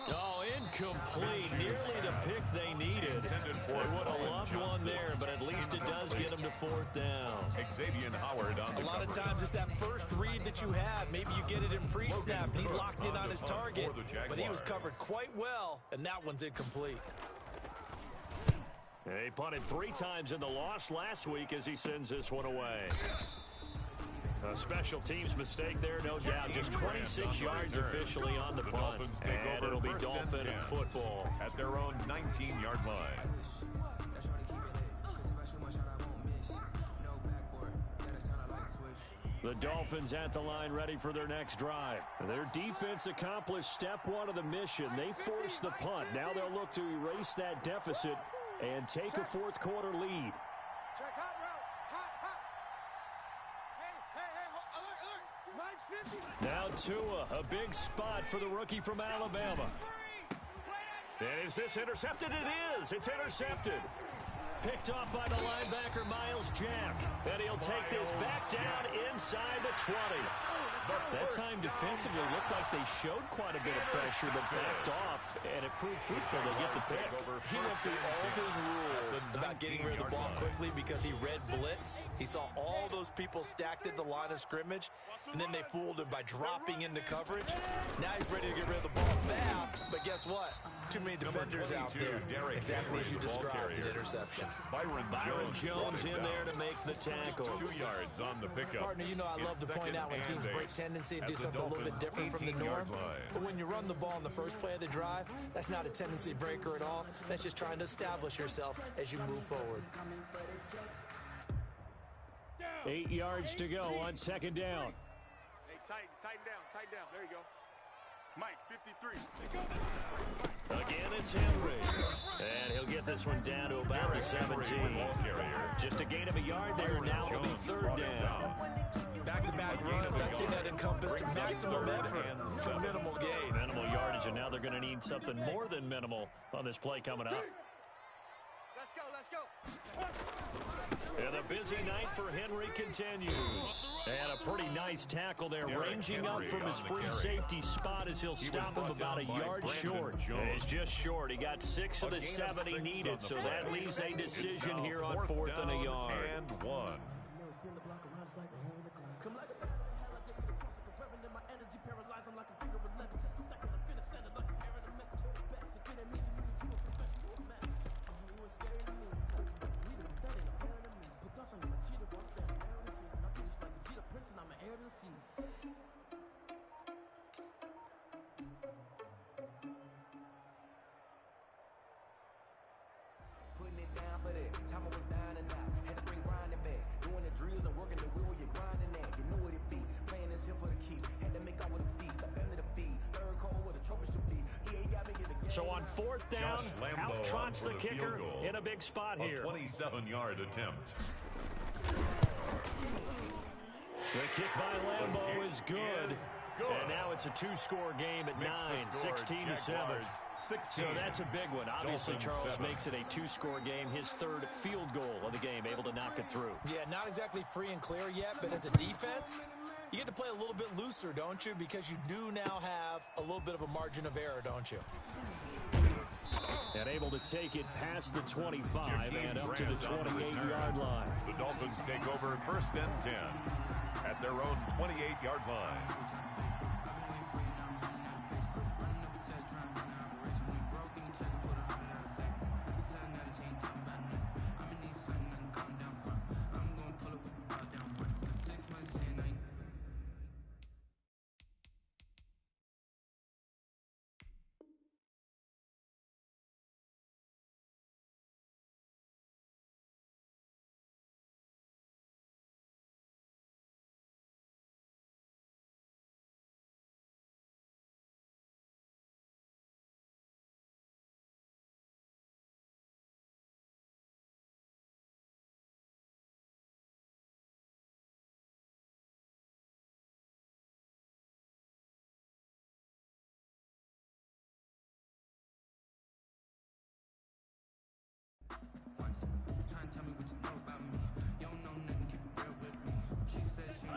Speaker 2: Oh, incomplete. Nearly the pick they needed. They would have loved one there, but at least it does get them to 4th down.
Speaker 4: Xavier Howard on the
Speaker 5: A lot of times it's that first read that you have. Maybe you get it in pre-snap, and he locked in on his target, but he was covered quite well, and that one's incomplete.
Speaker 2: He punted 3 times in the loss last week as he sends this one away. A special teams mistake there, no doubt. Just 26 yards officially on the punt. And it'll be Dolphin football
Speaker 4: at their own 19-yard line.
Speaker 2: The Dolphins at the line ready for their next drive. Their defense accomplished step 1 of the mission. They forced the punt. Now they'll look to erase that deficit and take a 4th quarter lead.
Speaker 3: Check hot route. Hot. Hey, alert. Mike's 50.
Speaker 2: Now Tua, a big spot for the rookie from Alabama. And is this intercepted? It is. It's intercepted. Picked off by the linebacker, Miles Jack. And he'll take this back down inside the 20. That time defensively looked like they showed quite a bit of pressure, but backed off, and it proved fruitful to get the pick.
Speaker 5: He went through all of his rules about getting rid of the ball quickly because he read blitz. He saw all those people stacked at the line of scrimmage, and then they fooled him by dropping into coverage. Now he's ready to get rid of the ball fast, but guess what? Too many defenders out there. Exactly as you described, an interception.
Speaker 2: Byron Jones in there to make the tackle.
Speaker 4: 2 yards on the pickup.
Speaker 5: Partner, you know I love to point out when teams break tendency and do something a little bit different from the norm. But when you run the ball in the first play of the drive, that's not a tendency breaker at all. That's just trying to establish yourself as you move forward.
Speaker 2: 8 yards to go on 2nd down.
Speaker 7: Hey, tighten down. There you go. Mike, 53.
Speaker 2: Again, it's Henry. And he'll get this one down to about the 17. Just a gain of a yard there. Now it'll be 3rd down.
Speaker 5: Back-to-back runs, I'd say that encompassed maximum effort for minimal gain.
Speaker 2: Minimal yardage, and now they're going to need something more than minimal on this play coming up.
Speaker 3: Let's go.
Speaker 2: And a busy night for Henry continues. And a pretty nice tackle there, ranging up from his free safety spot as he'll stop him about a yard short. He's just short. He got 6 of the 7 he needed, so that leaves a decision here on 4th and a yard.
Speaker 4: And 1.
Speaker 6: Putting it down for that. Time I was down and out. Had to bring grinding back. Doing the drill. wheels and working the wheel where you're grinding at. You know what it be. Playing this here for the keeps. Had to make out with a feast. A family to feed. Third cold where the trophy should be. EA got me in the game.
Speaker 2: So on fourth down, out trots the kicker in a big spot here.
Speaker 4: A 27-yard attempt.
Speaker 2: The kick by Lambeau is good. And now it's a two-score game at 9, 16-7. So that's a big one. Obviously, Charles makes it a two-score game, his third field goal of the game, able to knock it through.
Speaker 5: Yeah, not exactly free and clear yet, but as a defense, you get to play a little bit looser, don't you? Because you do now have a little bit of a margin of error, don't you?
Speaker 2: And able to take it past the 25 and up to the 28-yard line.
Speaker 4: The Dolphins take over first and 10 at their own 28-yard line.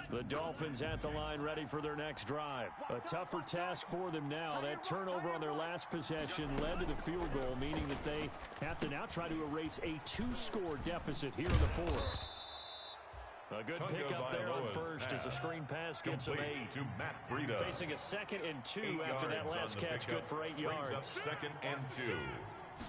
Speaker 2: The Dolphins at the line, ready for their next drive. A tougher task for them now. That turnover on their last possession led to the field goal, meaning that they have to now try to erase a two-score deficit here in the fourth. A good pickup there on first as a screen pass gets him 8.
Speaker 4: To Matt Breida.
Speaker 2: Facing a 2nd and 2 after that last catch, good for 8 yards.
Speaker 4: Up 2nd and 2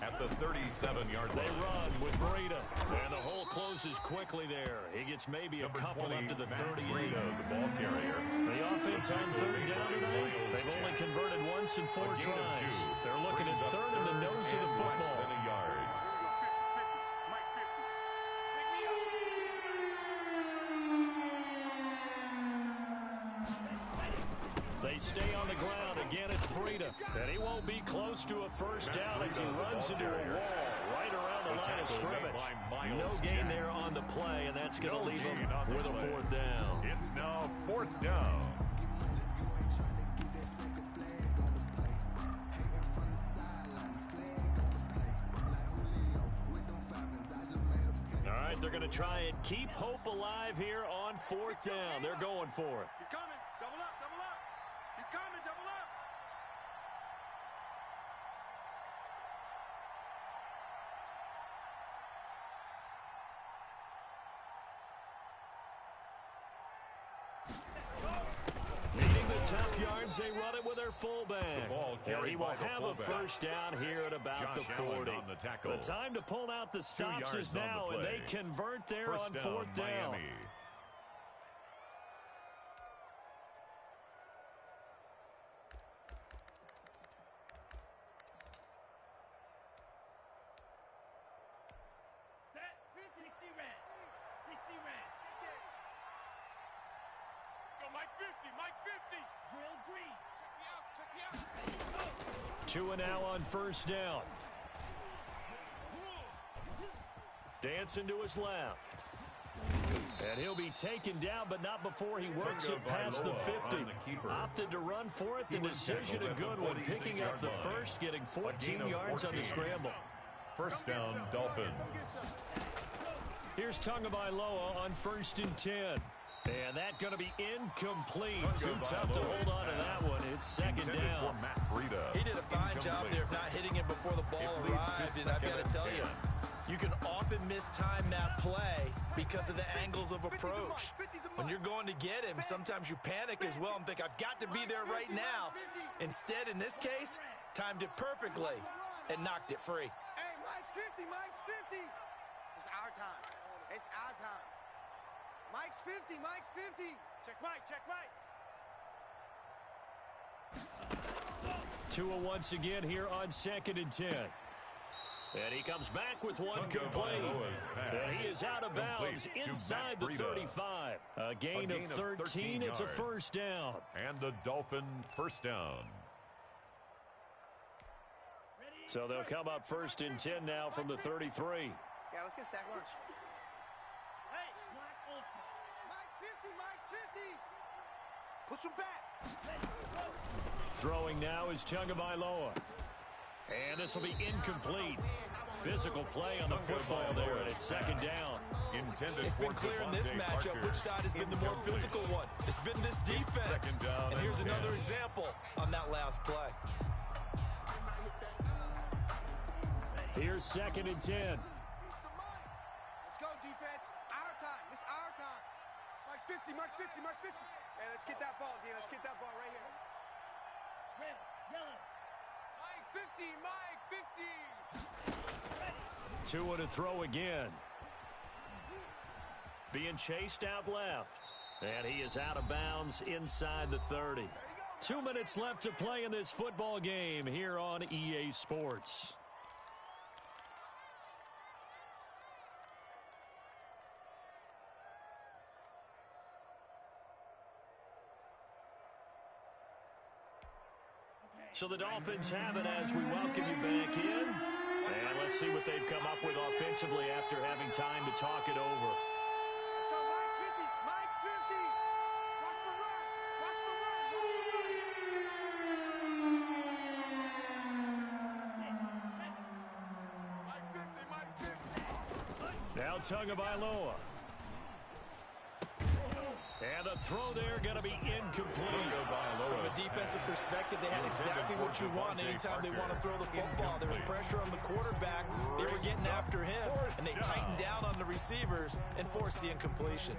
Speaker 4: at the 37-yard line.
Speaker 2: They run with Breida, and the hole closes quickly there. He gets maybe a couple
Speaker 4: 20,
Speaker 2: up to the 38.
Speaker 4: Breida, the ball carrier.
Speaker 2: The offense on third down tonight, they've only converted once in 4 tries. They're looking at third in the nose of the football.
Speaker 4: Less than a yard.
Speaker 2: They stay on the ground. Again, it's Breida. And he won't be close to a first down as he runs into a wall right around the line of scrimmage. No gain there on the play, and that's going to leave him with a 4th down.
Speaker 4: It's now 4th down.
Speaker 2: All right, they're going to try and keep hope alive here on 4th down. They're going for it.
Speaker 7: He's coming. Double up, double up. He's coming, double up.
Speaker 2: Needing the tough yards, they run it with their fullback. And he will have a first down here at about the 40. The time to pull out the stops is now, and they convert there on 4th down. Two and now on first down. Dancing to his left. And he'll be taken down, but not before he works it past the 50. Opted to run for it. The decision a good one. Picking up the first, getting 14 yards on the scramble.
Speaker 4: First down, Dolphins.
Speaker 2: Here's Tagovailoa on 1st and 10. And that going to be incomplete. Too tough to hold on to that one. It's 2nd down.
Speaker 5: He did a fine job there of not hitting him before the ball arrived. And I've got to tell you, you can often mistime that play because of the angles of approach. When you're going to get him, sometimes you panic as well and think, I've got to be there right now. Instead, in this case, timed it perfectly and knocked it free.
Speaker 7: Hey, Mike's 50, Mike's 50. It's our time. It's our time. Mike's 50, Mike's 50. Check right, check right.
Speaker 2: Tua once again here on 2nd and 10. And he comes back with one complete. And he is out of bounds inside the 35. A gain of 13. It's a first down.
Speaker 4: And the Dolphin first down.
Speaker 2: So they'll come up first and 10 now from the 33.
Speaker 8: Yeah, let's get a sack lunch.
Speaker 3: Hey, Mike 50, Mike 50. Push him back.
Speaker 2: Throwing now is Tagovailoa. And this will be incomplete. Physical play on the football there, and it's second down.
Speaker 5: It's been clear in this matchup which side has been the more physical one. It's been this defense. And here's another example on that last play.
Speaker 2: Here's second and 10.
Speaker 3: Let's go, defense. Our time. It's our time. Mike 50, Mike 50, Mike 50. Hey, let's get that ball, D. Let's get that ball right here. Red, yellow. Mike 50, Mike 50.
Speaker 2: Tua to throw again. Being chased out left. And he is out of bounds inside the 30. 2 minutes left to play in this football game here on EA Sports. So the Dolphins have it as we welcome you back in. And let's see what they've come up with offensively after having time to talk it over.
Speaker 3: Let's go, Mike 50, Mike 50. Watch the run. Watch the run.
Speaker 2: Now Tagovailoa. And the throw there going to be incomplete.
Speaker 5: From a defensive perspective, they had exactly what you want anytime they want to throw the football. There was pressure on the quarterback. They were getting after him, and they tightened down on the receivers and forced the incompletion.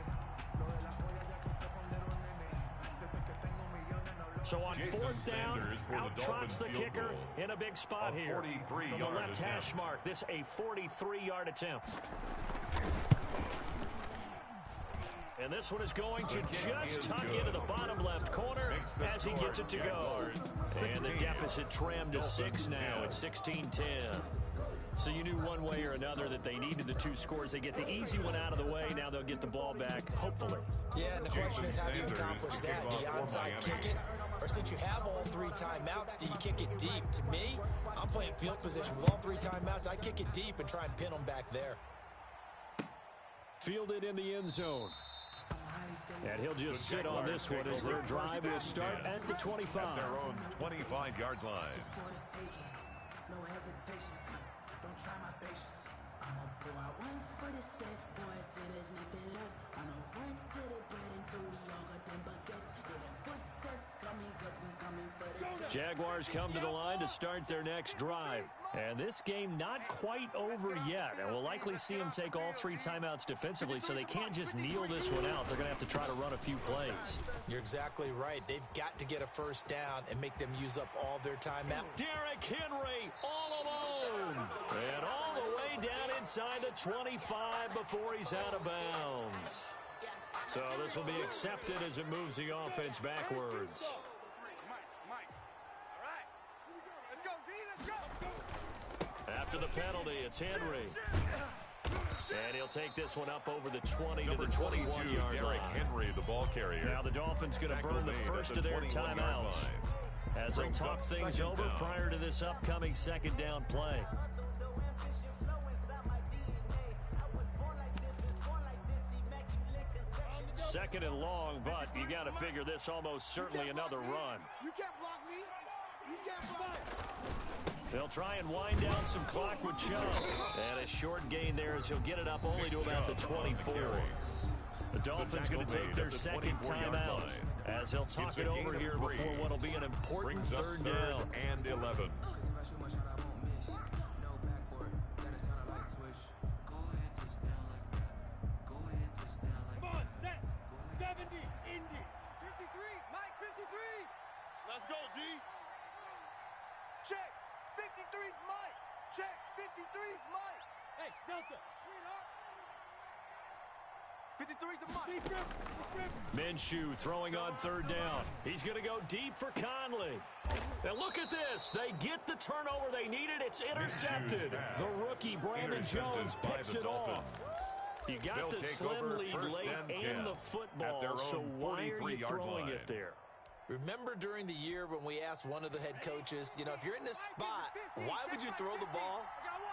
Speaker 2: So on fourth down, out trots the kicker in a big spot here. From the left hash mark, this a 43-yard attempt. And this one is going to just tuck into the bottom left corner as he gets it to go. And the deficit trimmed to 6 now at 16-10. So you knew one way or another that they needed the 2 scores. They get the easy one out of the way. Now they'll get the ball back, hopefully.
Speaker 5: Yeah, and the question is, how do you accomplish that? Do you onside kick it? Or since you have all 3 timeouts, do you kick it deep? To me, I'm playing field position with all 3 timeouts. I kick it deep and try and pin them back there.
Speaker 2: Fielded in the end zone. And he'll just sit on this one as their drive will start at the 25.
Speaker 4: At their own 25-yard line.
Speaker 6: No hesitation. Don't try my patience. I'ma pour out one for the set, boy, till there's nothing left. I'ma run to the bread until we all got them buckets. Yeah, them footsteps coming, cause we coming for the
Speaker 2: Jaguars come to the line to start their next drive. And this game not quite over yet. And we'll likely see them take all 3 timeouts defensively, so they can't just kneel this one out. They're going to have to try to run a few plays.
Speaker 5: You're exactly right. They've got to get a first down and make them use up all their timeout.
Speaker 2: Derrick Henry all alone. And all the way down inside the 25 before he's out of bounds. So this will be accepted as it moves the offense backwards. After the penalty, it's Henry. And he'll take this one up over the 20 to the 21-yard line.
Speaker 4: Henry, the ball carrier.
Speaker 2: Now the Dolphins going to burn the first of their timeouts as they'll talk things over prior to this upcoming second down play. Second and long, but you got to figure this almost certainly another run.
Speaker 3: You can't block me. You can't block me.
Speaker 2: They'll try and wind down some clock with Chubb. And a short gain there as he'll get it up only to about the 24. The Dolphins going to take their second timeout as they'll talk it over here before what will be an important third down.
Speaker 4: And 11.
Speaker 3: Come on, set. 70, Indy. 53, Mike 53. Let's go, D. Check. 53's Mike. Check. 53's Mike. Hey, Delta. Sweetheart.
Speaker 7: 53's the money.
Speaker 2: Minshew throwing on third down. He's going to go deep for Conley. And look at this. They get the turnover they needed. It's intercepted. The rookie, Brandon Jones, picks it off. You got the slim lead late and the football, so why are you throwing it there?
Speaker 5: Remember during the year when we asked one of the head coaches, you know, if you're in this spot, why would you throw the ball?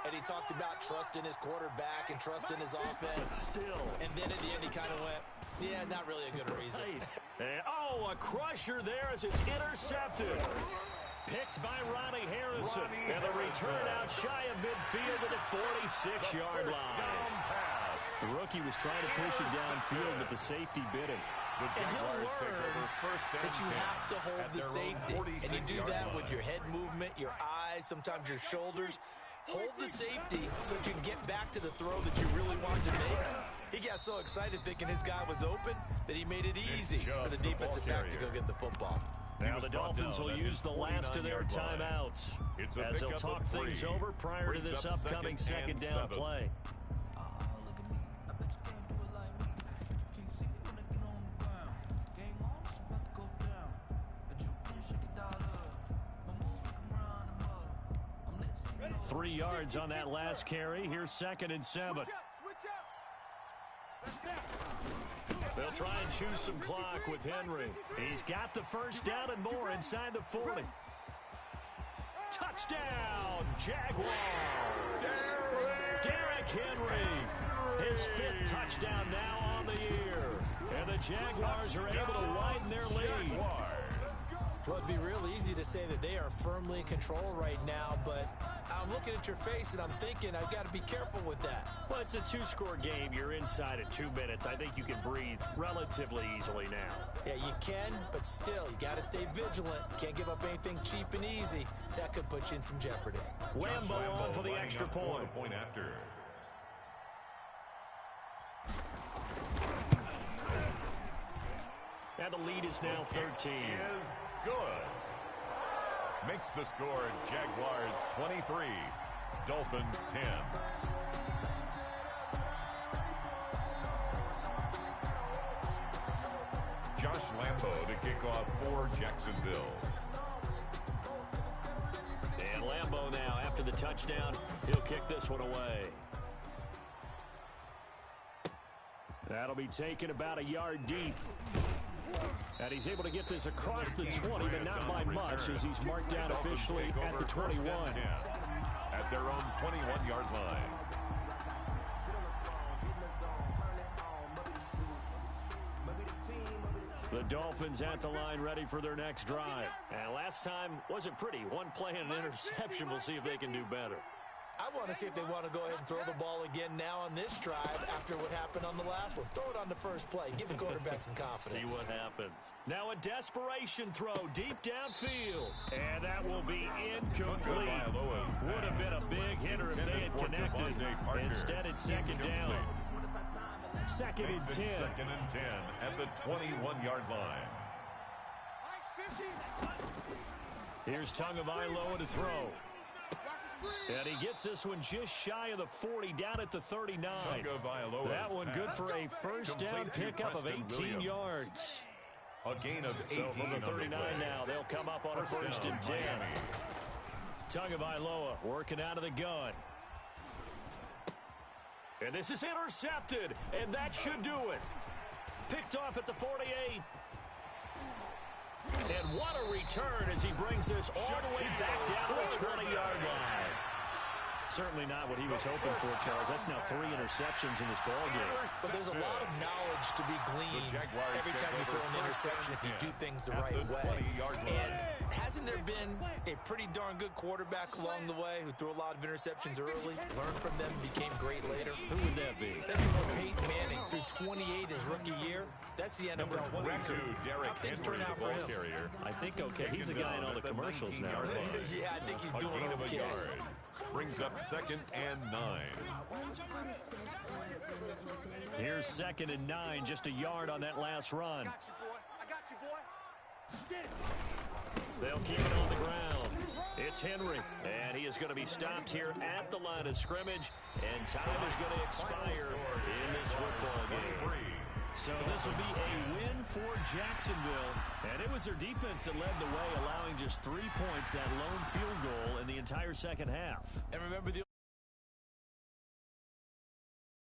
Speaker 5: And he talked about trusting his quarterback and trusting his offense.
Speaker 2: Still.
Speaker 5: And then at the end he kind of went, yeah, not really a good reason.
Speaker 2: And, oh, a crusher there as it's intercepted. Picked by Ronnie Harrison. And the return out shy of midfield at the 46-yard line. The rookie was trying to push it downfield, but the safety bit him.
Speaker 5: And he'll learn that you have to hold the safety. And you do that with your head movement, your eyes, sometimes your shoulders. Hold the safety so that you can get back to the throw that you really want to make. He got so excited thinking his guy was open that he made it easy for the defensive back to go get the football.
Speaker 2: Now the Dolphins will use the last of their timeouts as they'll talk things over prior to this upcoming second down play. Three yards on that last carry. Here's 2nd and 7. They'll try and choose some clock with Henry. He's got the first down and more inside the 40. Touchdown, Jaguars! Derrick Henry, his 5th touchdown now on the year. And the Jaguars are able to widen their lead.
Speaker 5: Well, it'd be real easy to say that they are firmly in control right now, but I'm looking at your face and I'm thinking I've got to be careful with that.
Speaker 2: Well, it's a 2-score game. You're inside at 2 minutes. I think you can breathe relatively easily now.
Speaker 5: Yeah, you can, but still, you got to stay vigilant. Can't give up anything cheap and easy. That could put you in some jeopardy.
Speaker 2: Lambo on for the extra point.
Speaker 4: Point after.
Speaker 2: And the lead is now 13.
Speaker 4: Is good. Makes the score Jaguars 23, Dolphins 10. Josh Lambo to kick off for Jacksonville.
Speaker 2: And Lambo now, after the touchdown, he'll kick this one away. That'll be taken about a yard deep. And he's able to get this across the 20, but not by much, as he's marked down officially at the 21.
Speaker 4: At their own 21-yard line.
Speaker 2: The Dolphins at the line, ready for their next drive. And last time wasn't pretty. One play and an interception. We'll see if they can do better.
Speaker 5: I want to see if they want to go ahead and throw the ball again now on this drive after what happened on the last one. Throw it on the first play. Give the quarterback some confidence.
Speaker 2: See what happens. Now a desperation throw deep downfield. And that will be incomplete. Would have been a big hitter if they had connected. Instead, it's 2nd down. 2nd and 10.
Speaker 4: 2nd and 10 at the 21-yard line.
Speaker 2: Here's Tagovailoa to throw. And he gets this one just shy of the 40, down at the 39. That one good for a first down pickup of 18 yards.
Speaker 4: A gain of 18.
Speaker 2: So from the 39 now, they'll come up on a 1st and 10. Tagovailoa working out of the gun. And this is intercepted, and that should do it. Picked off at the 48. And what a return as he brings this all the way back down to the 20-yard line. Certainly not what he was hoping for, Charles. That's now 3 interceptions in this ballgame.
Speaker 5: But there's a lot of knowledge to be gleaned every time you throw an interception if you do things the right way. And hasn't there been a pretty darn good quarterback along the way who threw a lot of interceptions early, learned from them, became great later?
Speaker 2: Who would that be?
Speaker 5: That'd be Peyton Manning threw 28 his rookie year. That's the NFL record. How things turn out for him?
Speaker 2: I think okay. He's the guy in all the commercials now.
Speaker 5: Yeah, I think he's doing okay.
Speaker 4: Brings up 2nd and 9.
Speaker 2: Here's 2nd and 9, just a yard on that last run.
Speaker 7: I got you, boy.
Speaker 2: They'll keep it on the ground. It's Henry, and he is going to be stopped here at the line of scrimmage, and time is going to expire in this football game. So this will be a win for Jacksonville. And it was their defense that led the way, allowing just 3 points, that lone field goal in the entire second half.
Speaker 5: And remember, the